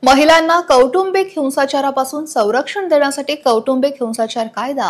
महिलांना कौटुंबिक हिंसाचारापासून संरक्षण देण्यासाठी कौटुंबिक हिंसाचार कायदा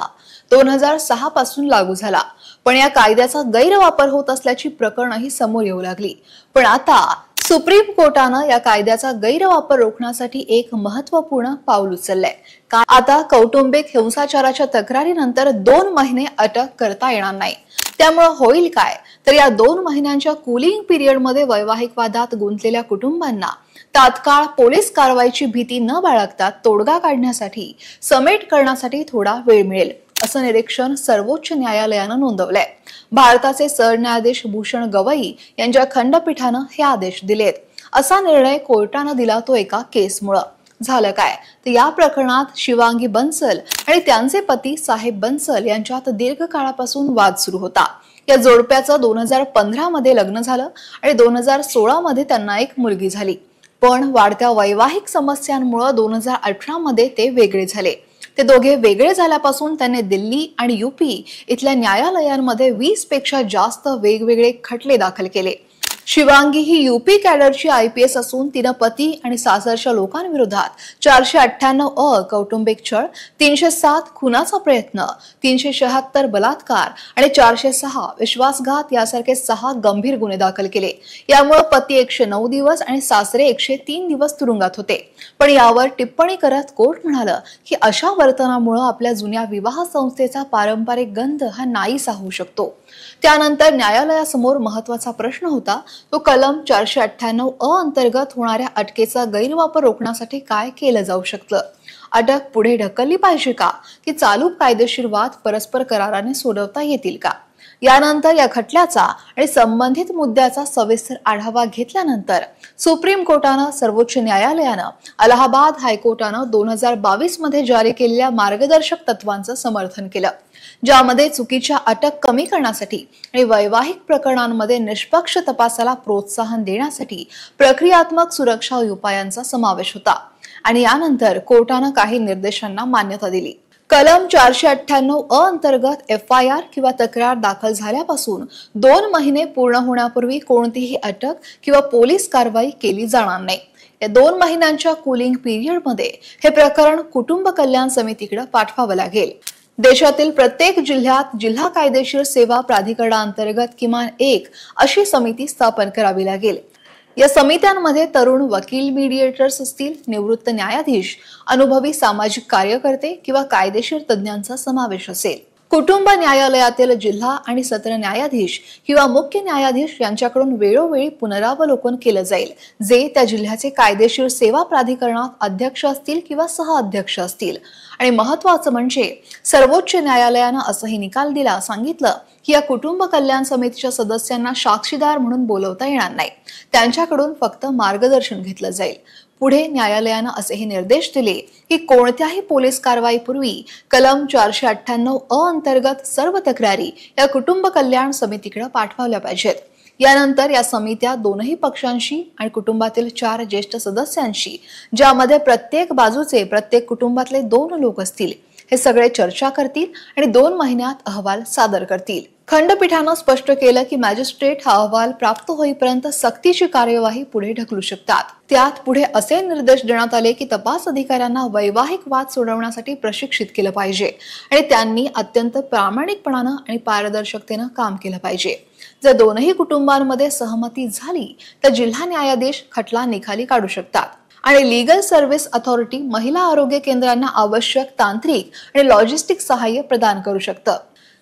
2006 पासून लागू झाला। पण या कायद्याचा गैरवापर होत असल्याची प्रकरणंही समोर येऊ लागली। पण आता सुप्रीम कोर्टाने या कायद्याचा गैरवापर रोखण्यासाठी एक महत्त्वपूर्ण पाऊल उचललंय। आता कौटुंबिक हिंसाचाराच्या तक्रारीनंतर 2 महिने अटक करता येणार नाही। त्यामुळे होईल काय, तर या 2 महिन्यांच्या कूलिंग पिरियड मध्ये वैवाहिक वादात गुंतलेल्या कुटुंबांना तात्काळ पोलीस कारवाईची भीती न बाळगता तोडगा काढण्यासाठी समेट करण्यासाठी थोडा वेळ मिळेल, असं निरीक्षण सर्वोच्च न्यायालयानं नोंदवलंय। भारताचे सरन्यायाधीश भूषण गवई यांच्या खंडपीठानं हे आदेश दिलेत। असा निर्णय कोर्टानं दिला तो एका केसमुळे। झालं काय, तर या प्रकरणात शिवांगी बन्सल आणि त्यांचे पती साहेब बन्सल यांच्यात दीर्घकाळापासून वाद सुरू होता। या जोडप्याचं 2015 मध्ये लग्न झालं आणि 2016 मध्ये त्यांना एक मुलगी झाली। पण वाढत्या वैवाहिक समस्यांमुळे 2018 मध्ये ते वेगळे झाले। ते दोघे वेगळे झाल्यापासून त्यांनी दिल्ली आणि यूपी इथल्या न्यायालयांमध्ये 20 पेक्षा जास्त वेगवेगळे खटले दाखल केले। शिवांगी ही यूपी कॅडरची IPS असून तिनं पती आणि सासरच्या लोकांविरोधात 498 कौटुंबिक छळ, 307 खुनाचा प्रयत्न, 376 बलात्कार आणि 406 विश्वासघात यासारखे 6 गंभीर गुन्हे दाखल केले। यामुळे पती 109 दिवस आणि सासरे 103 दिवस तुरुंगात होते। पण यावर टिप्पणी करत कोर्ट म्हणालं की अशा वर्तनामुळे आपल्या जुन्या विवाह संस्थेचा पारंपरिक गंध हा नाहीसा होऊ शकतो। त्यानंतर न्यायालयासमोर महत्त्वाचा प्रश्न होता तो कलम 498 अंतर्गत होणाऱ्या अटकेचा गैरवापर रोखण्यासाठी काय केलं जाऊ शकतं। अटक पुढे ढकलली पाहिजे का, की चालू कायदेशीर वाद परस्पर कराराने सोडवता येतील का? यानंतर या खटल्याचा आणि संबंधित मुद्द्याचा सविस्तर आढावा घेतल्यानंतर सुप्रीम कोर्टानं, सर्वोच्च न्यायालयानं, अलाहाबाद हायकोर्टानं 2022 मध्ये जारी केलेल्या मार्गदर्शक तत्वांचं समर्थन केलं, ज्यामध्ये चुकीच्या अटक कमी करण्यासाठी आणि वैवाहिक प्रकरणांमध्ये निष्पक्ष तपासाला प्रोत्साहन देण्यासाठी प्रक्रियात्मक सुरक्षा उपायांचा समावेश होता। आणि यानंतर कोर्टानं काही निर्देशांना मान्यता दिली। कलम 498 अंतर्गत FIR किंवा तक्रार दाखल झाल्यापासून 2 महिने पूर्ण होण्यापूर्वी कोणतीही अटक किंवा पोलीस कारवाई केली जाणार नाही। या 2 महिन्यांच्या कूलिंग पिरियड मध्ये हे प्रकरण कुटुंब कल्याण समितीकडे पाठवावं लागेल। देशातील प्रत्येक जिल्ह्यात जिल्हा कायदेशीर सेवा प्राधिकरणाअंतर्गत किमान एक अशी समिती स्थापन करावी लागेल। या समित्यांमध्ये तरुण वकील, मीडिएटर्स असतील, निवृत्त न्यायाधीश, अनुभवी सामाजिक कार्यकर्ते किंवा कायदेशीर तज्ञांचा समावेश असेल। कुटुंब न्यायालयातील जिल्हा आणि सत्र न्यायाधीश किंवा मुख्य न्यायाधीश यांच्याकडून वेळोवेळी पुनरावलोकन केलं जाईल, जे त्या जिल्ह्याचे कायदेशीर सेवा प्राधिकरणात अध्यक्ष असतील किंवा सह-अध्यक्ष असतील। आणि महत्त्वाचं म्हणजे सर्वोच्च न्यायालयानं असंही निकाल दिला, सांगितलं की या कुटुंब कल्याण समितीच्या सदस्यांना साक्षीदार म्हणून बोलवता येणार नाही, त्यांच्याकडून फक्त मार्गदर्शन घेतलं जाईल। पुढे न्यायालयानं असेही निर्देश दिले की कोणत्याही पोलीस कारवाईपूर्वी कलम 498 अंतर्गत सर्व तक्रारी या कुटुंब कल्याण समितीकडे पाठवल्या पाहिजेत। यानंतर या समित्या दोनही पक्षांशी आणि कुटुंबातील 4 ज्येष्ठ सदस्यांशी, ज्यामध्ये प्रत्येक बाजूचे प्रत्येक कुटुंबातले 2 लोक असतील, हे सगळे चर्चा करतील आणि 2 महिन्यात अहवाल सादर करतील। खंडपीठानं स्पष्ट केलं की मॅजिस्ट्रेट हा अहवाल प्राप्त होईपर्यंत सक्तीची कार्यवाही पुढे ढकलू शकतात। त्यात पुढे असे निर्देश देण्यात आले की तपास अधिकाऱ्यांना वैवाहिक वाद सोडवण्यासाठी प्रशिक्षित केलं पाहिजे आणि त्यांनी अत्यंत प्रामाणिकपणानं आणि पारदर्शकतेनं काम केलं पाहिजे। जर दोनही कुटुंबांमध्ये सहमती झाली तर जिल्हा न्यायाधीश खटला निकाली काढू शकतात आणि लीगल सर्व्हिस अथॉरिटी महिला आरोग्य केंद्रांना आवश्यक तांत्रिक आणि लॉजिस्टिक सहाय्य प्रदान करू शकतं।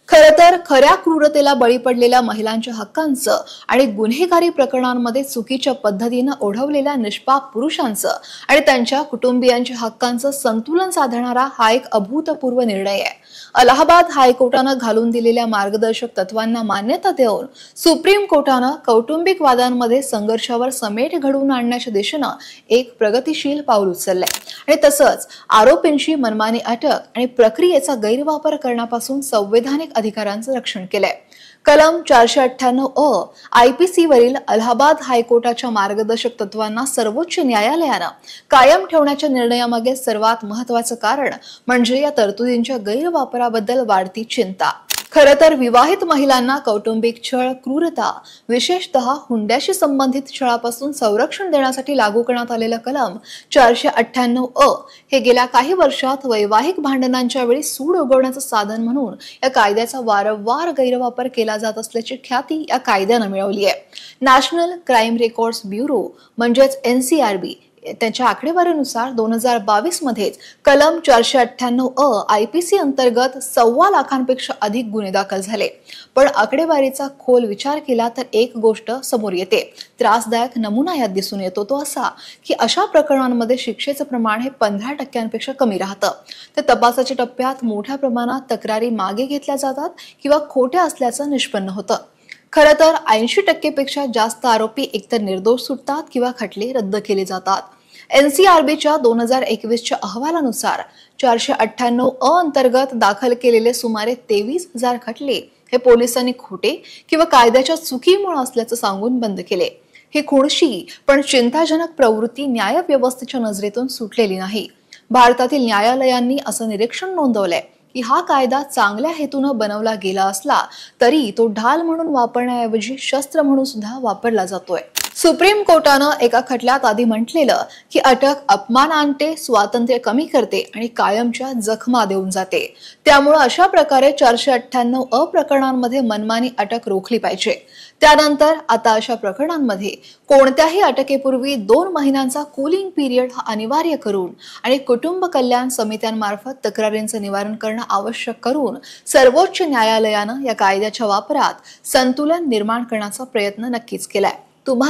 खरं तर खऱ्या क्रूरतेला बळी पडलेल्या महिलांच्या हक्कांचं आणि गुन्हेगारी प्रकरणांमध्ये चुकीच्या पद्धतीनं ओढवलेल्या निष्पाप पुरुषांचं आणि त्यांच्या कुटुंबियांच्या हक्कांचं संतुलन साधणारा हा एक अभूतपूर्व निर्णय आहे। अलाहाबाद हायकोर्टानं घालून दिलेल्या मार्गदर्शक तत्वांना मान्यता देऊन सुप्रीम कोर्टानं कौटुंबिक वादांमध्ये संघर्षावर समेट घडवून आणण्याच्या दिशेनं एक प्रगतिशील पाऊल उचललंय आणि तसंच आरोपींची मनमानी अटक आणि प्रक्रियेचा गैरवापर करण्यापासून संवैधानिक अधिकारांचं रक्षण केलंय। कलम 498 IPC वरील अलाहाबाद हायकोर्टाच्या मार्गदर्शक तत्वांना सर्वोच्च न्यायालयानं कायम ठेवण्याच्या निर्णयामागे सर्वात महत्त्वाचं कारण म्हणजे या तरतुदींच्या गैरवापराबद्दल वाढती चिंता। खरं तर विवाहित महिलांना कौटुंबिक छळ, क्रूरता, विशेषतः हुंड्याशी संबंधित छळापासून संरक्षण देण्यासाठी लागू करण्यात आलेलं कलम 498 अ हे गेल्या काही वर्षात वैवाहिक भांडणांच्या वेळी सूड उगवण्याचं साधन म्हणून या कायद्याचा वारंवार गैरवापर केला जात असल्याची ख्याती या कायद्यानं मिळवली आहे. नॅशनल क्राईम रेकॉर्ड्स ब्युरो म्हणजेच NCRB त्यांच्या आकडेवारीनुसार 2022 मध्येच कलम 498 अ IPC अंतर्गत 1.25 लाखांपेक्षा अधिक गुन्हे दाखल झाले. पण आकडेवारीचा खोल विचार केला तर एक गोष्ट समोर येते. त्रासदायक नमुना यात दिसून येतो तो असा की अशा प्रकरणांमध्ये शिक्षेचं प्रमाण हे 15% कमी राहतं. तर तपासाच्या टप्प्यात मोठ्या प्रमाणात तक्रारी मागे घेतल्या जातात किंवा खोट्या असल्याचं निष्पन्न होतं. खरं तर 80% पेक्षा जास्त आरोपी एकतर निर्दोष सुटतात किंवा खटले रद्द केले जातात. NCRBच्या 2021च्या अहवालानुसार 498 अ अंतर्गत दाखल केलेले सुमारे 23,000 खटले हे पोलिसांनी खोटे किंवा कायद्याच्या चुकीमुळे असल्याचं सांगून बंद केले. ही खुणशी पण चिंताजनक प्रवृत्ती न्यायव्यवस्थेच्या नजरेतून सुटलेली नाही. भारतातील न्यायालयांनी असं निरीक्षण नोंदवलंय की हा कायदा चांगल्या हेतूनं बनवला गेला असला तरी तो ढाल म्हणून वापरण्याऐवजी शस्त्र म्हणून सुद्धा वापरला जातोय. सुप्रीम कोर्टानं एका खटल्यात आधी म्हटलेलं की अटक अपमान आणते, स्वातंत्र्य कमी करते आणि कायमच्या जखमा देऊन जाते. त्यामुळे अशा प्रकारे 498 अ प्रकरणांमध्ये मनमानी अटक रोखली पाहिजे. त्यानंतर आता अशा प्रकरणांमध्ये कोणत्याही अटकेपूर्वी 2 महिन्यांचा कूलिंग पिरियड हा अनिवार्य करून आणि कुटुंब कल्याण समित्यांमार्फत तक्रारींचं निवारण करणं आवश्यक करून सर्वोच्च न्यायालयानं या कायद्याच्या वापरात संतुलन निर्माण करण्याचा प्रयत्न नक्कीच केलाय. तुम्हाला